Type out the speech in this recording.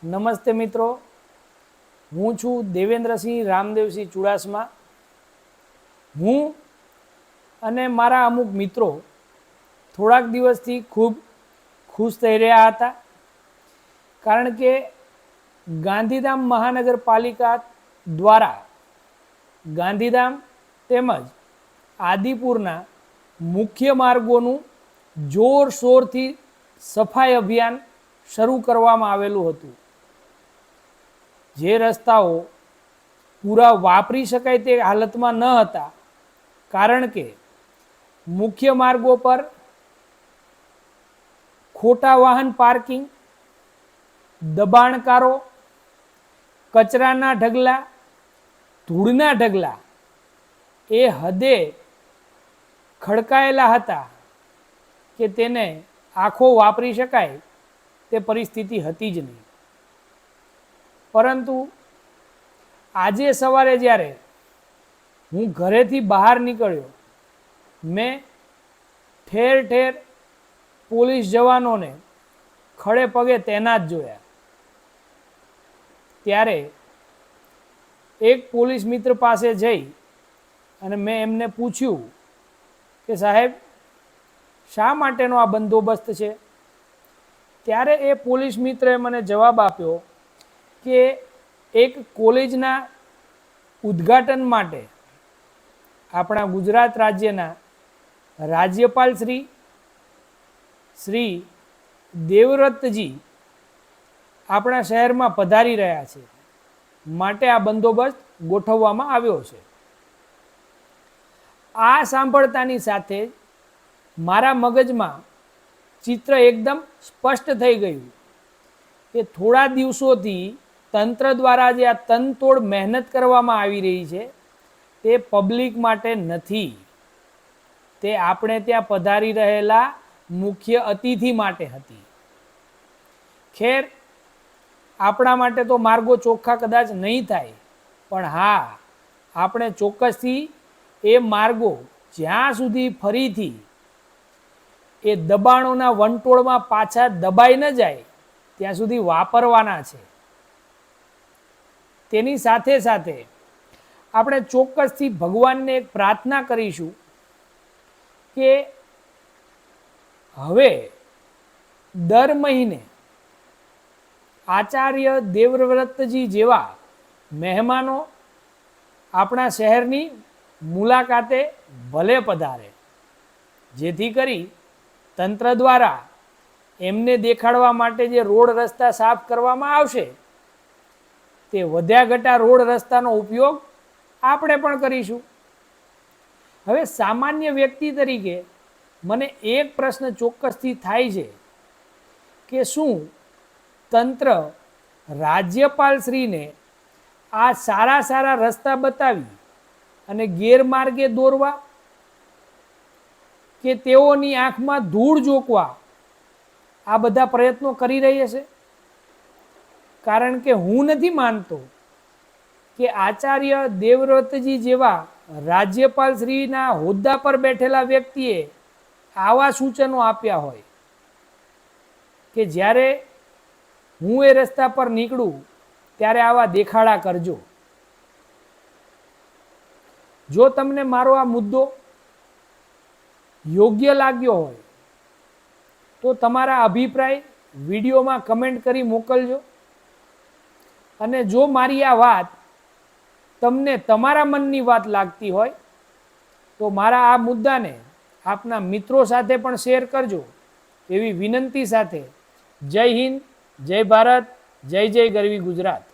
નમસ્તે મિત્રો, હું છું દેવેન્દ્રસિંહ રામદેવસિંહ ચુડાસમા। હું અને મારા અમુક મિત્રો થોડાક દિવસથી ખૂબ ખુશ થઈ રહ્યા હતા, કારણ કે ગાંધીધામ મહાનગરપાલિકા દ્વારા ગાંધીધામ તેમજ આદિપુરના મુખ્ય માર્ગોનું જોરશોરથી સફાઈ અભિયાન શરૂ કરવામાં આવેલું હતું। જે રસ્તાઓ પૂરા વાપરી શકાય તે હાલતમાં ન હતા, કારણ કે મુખ્ય માર્ગો પર ખોટા વાહન પાર્કિંગ, દબાણકારો, કચરાના ઢગલા, ધૂળના ઢગલા એ હદે ખડકાયેલા હતા કે તેને આખો વાપરી શકાય તે પરિસ્થિતિ હતી જ નહીં। પરંતુ આજે સવારે જ્યારે હું ઘરેથી બહાર નીકળ્યો, મેં ઠેર ઠેર પોલીસ જવાનોને ખડે પગે તૈનાત જોયા। ત્યારે એક પોલીસ મિત્ર પાસે જઈ અને મેં એમને પૂછ્યું કે સાહેબ, શા માટેનો આ બંદોબસ્ત છે? ત્યારે એ પોલીસ મિત્રએ મને જવાબ આપ્યો કે એક કોલેજના ઉદ્ઘાટન માટે આપણા ગુજરાત રાજ્યના રાજ્યપાલ શ્રી દેવવ્રતજી આપણા શહેરમાં પધારી રહ્યા છે, માટે આ બંદોબસ્ત ગોઠવવામાં આવ્યો છે। આ સાંભળતાની સાથે મારા મગજમાં ચિત્ર એકદમ સ્પષ્ટ થઈ ગયું કે થોડા દિવસોથી તંત્ર દ્વારા જે આ તનતોડ મહેનત કરવામાં આવી રહી છે તે પબ્લિક માટે નથી, તે આપણે ત્યાં પધારી રહેલા મુખ્ય અતિથિ માટે હતી। ખેર, આપણા માટે તો માર્ગો ચોખ્ખા કદાચ નહીં થાય, પણ હા, આપણે ચોક્કસથી એ માર્ગો જ્યાં સુધી ફરીથી એ દબાણોના વંટોળમાં પાછા દબાઈ ન જાય ત્યાં સુધી વાપરવાના છે। તેની સાથે સાથે આપણે ચોક્કસથી ભગવાનને એક પ્રાર્થના કરીશું કે હવે દર મહિને આચાર્ય દેવવ્રતજી જેવા મહેમાનો આપણા શહેરની મુલાકાતે ભલે પધારે, જેથી કરી તંત્ર દ્વારા એમને દેખાડવા માટે જે રોડ રસ્તા સાફ કરવામાં આવશે તે વધ્યા ઘટા રોડ રસ્તાનો ઉપયોગ આપણે પણ કરીશું। હવે સામાન્ય વ્યક્તિ તરીકે મને એક પ્રશ્ન ચોક્કસથી થાય છે કે શું તંત્ર રાજ્યપાલશ્રીને આ સારા સારા રસ્તા બતાવી અને ગેરમાર્ગે દોરવા કે તેઓની આંખમાં ધૂળ ઝોકવા આ બધા પ્રયત્નો કરી રહી હશે? કારણ કે હું નથી માનતો કે આચાર્ય દેવવ્રતજી જેવા રાજ્યપાલશ્રીના હોદ્દા પર બેઠેલા વ્યક્તિએ આવા સૂચનો આપ્યા હોય કે જ્યારે હું એ રસ્તા પર નીકળું ત્યારે આવા દેખાડા કરજો। જો તમને મારો આ મુદ્દો યોગ્ય લાગ્યો હોય તો તમારા અભિપ્રાય વિડીયોમાં કમેન્ટ કરી મોકલજો, અને જો મારી આ વાત તમને તમારા મનની વાત લાગતી હોય તો મારા આ મુદ્દાને આપના મિત્રો સાથે પણ શેર કરજો, એવી વિનંતી સાથે જય હિન્દ, જય ભારત, જય જય ગરવી ગુજરાત।